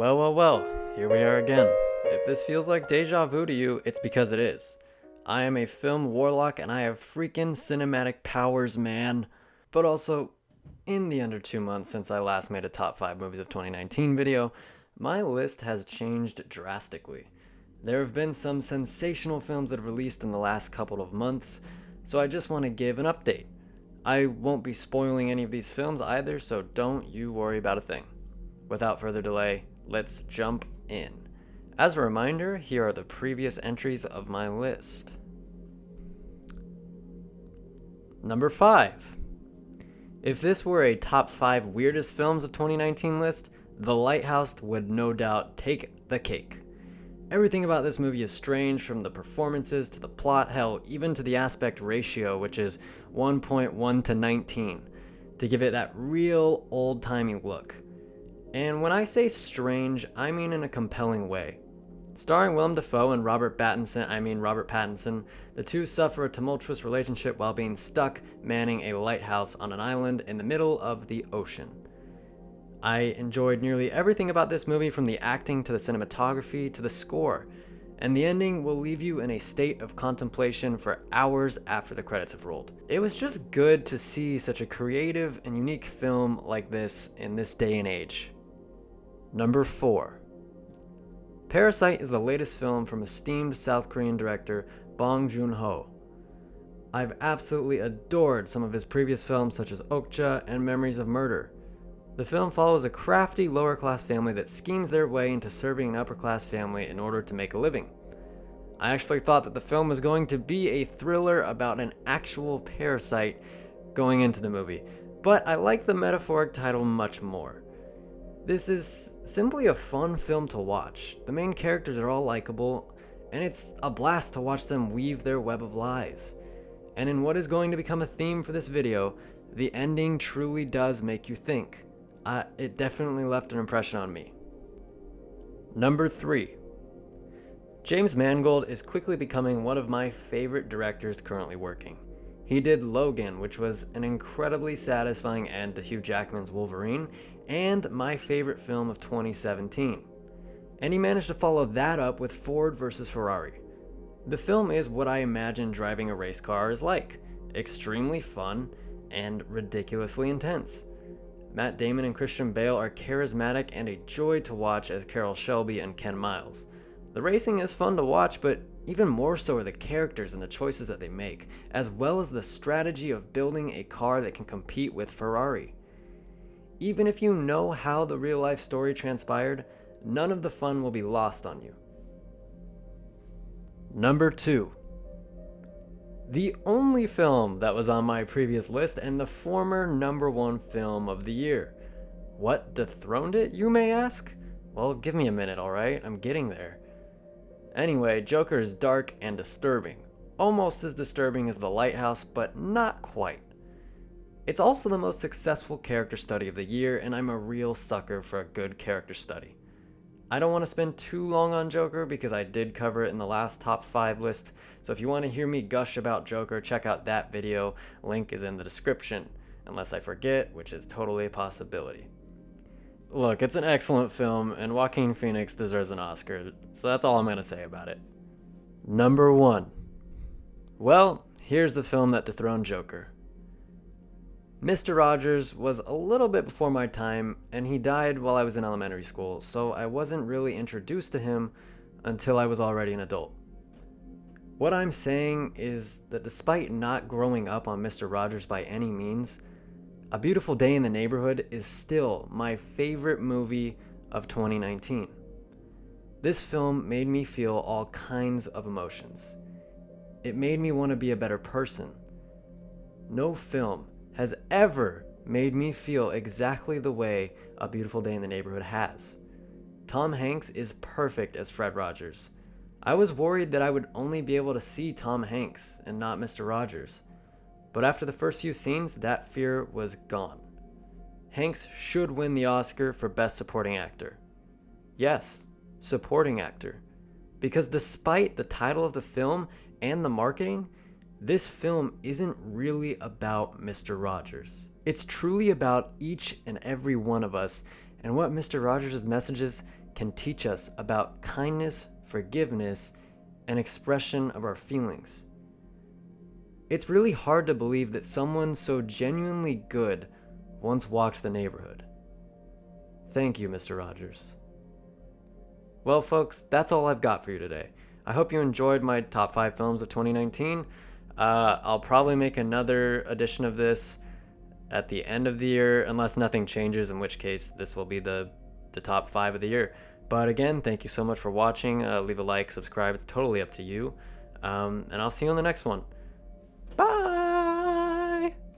Well, here we are again. If this feels like deja vu to you, it's because it is. I am a film warlock and I have freaking cinematic powers, man. But also, in the under 2 months since I last made a top 5 movies of 2019 video, my list has changed drastically. There have been some sensational films that have released in the last couple of months, so I just want to give an update. I won't be spoiling any of these films either, so don't you worry about a thing. Without further delay, let's jump in. As a reminder, here are the previous entries of my list. Number 5. If this were a top 5 weirdest films of 2019 list, The Lighthouse would no doubt take the cake. Everything about this movie is strange, from the performances to the plot, hell, even to the aspect ratio, which is 1.1 to 19, to give it that real old-timey look. And when I say strange, I mean in a compelling way. Starring Willem Dafoe and Robert Pattinson, the two suffer a tumultuous relationship while being stuck manning a lighthouse on an island in the middle of the ocean. I enjoyed nearly everything about this movie, from the acting to the cinematography to the score, and the ending will leave you in a state of contemplation for hours after the credits have rolled. It was just good to see such a creative and unique film like this in this day and age. Number 4. Parasite is the latest film from esteemed South Korean director Bong Joon-ho. I've absolutely adored some of his previous films such as Okja and Memories of Murder. The film follows a crafty lower-class family that schemes their way into serving an upper-class family in order to make a living. I actually thought that the film was going to be a thriller about an actual parasite going into the movie, but I like the metaphoric title much more. This is simply a fun film to watch. The main characters are all likable, and it's a blast to watch them weave their web of lies. And in what is going to become a theme for this video, the ending truly does make you think. It definitely left an impression on me. Number 3. James Mangold is quickly becoming one of my favorite directors currently working. He did Logan, which was an incredibly satisfying end to Hugh Jackman's Wolverine, and my favorite film of 2017. And he managed to follow that up with Ford vs. Ferrari. The film is what I imagine driving a race car is like: extremely fun and ridiculously intense. Matt Damon and Christian Bale are charismatic and a joy to watch as Carroll Shelby and Ken Miles. The racing is fun to watch, but even more so are the characters and the choices that they make, as well as the strategy of building a car that can compete with Ferrari. Even if you know how the real-life story transpired, none of the fun will be lost on you. Number 2. The only film that was on my previous list and the former number 1 film of the year. What dethroned it, you may ask? Well, give me a minute, alright? I'm getting there. Anyway, Joker is dark and disturbing. Almost as disturbing as The Lighthouse, but not quite. It's also the most successful character study of the year, and I'm a real sucker for a good character study. I don't want to spend too long on Joker because I did cover it in the last top 5 list, so if you want to hear me gush about Joker, check out that video. Link is in the description, unless I forget, which is totally a possibility. Look, it's an excellent film, and Joaquin Phoenix deserves an Oscar, so that's all I'm going to say about it. Number 1. Well, here's the film that dethroned Joker. Mr. Rogers was a little bit before my time, and he died while I was in elementary school, so I wasn't really introduced to him until I was already an adult. What I'm saying is that despite not growing up on Mr. Rogers by any means, A Beautiful Day in the Neighborhood is still my favorite movie of 2019. This film made me feel all kinds of emotions. It made me want to be a better person. No film has ever made me feel exactly the way A Beautiful Day in the Neighborhood has. Tom Hanks is perfect as Fred Rogers. I was worried that I would only be able to see Tom Hanks and not Mr. Rogers. But after the first few scenes, that fear was gone. Hanks should win the Oscar for Best Supporting Actor. Yes, Supporting Actor. Because despite the title of the film and the marketing, this film isn't really about Mr. Rogers. It's truly about each and every one of us and what Mr. Rogers' messages can teach us about kindness, forgiveness, and expression of our feelings. It's really hard to believe that someone so genuinely good once walked the neighborhood. Thank you, Mr. Rogers. Well, folks, that's all I've got for you today. I hope you enjoyed my top 5 films of 2019. I'll probably make another edition of this at the end of the year, unless nothing changes, in which case this will be the top 5 of the year. But again, thank you so much for watching. Leave a like, subscribe. It's totally up to you. And I'll see you on the next one.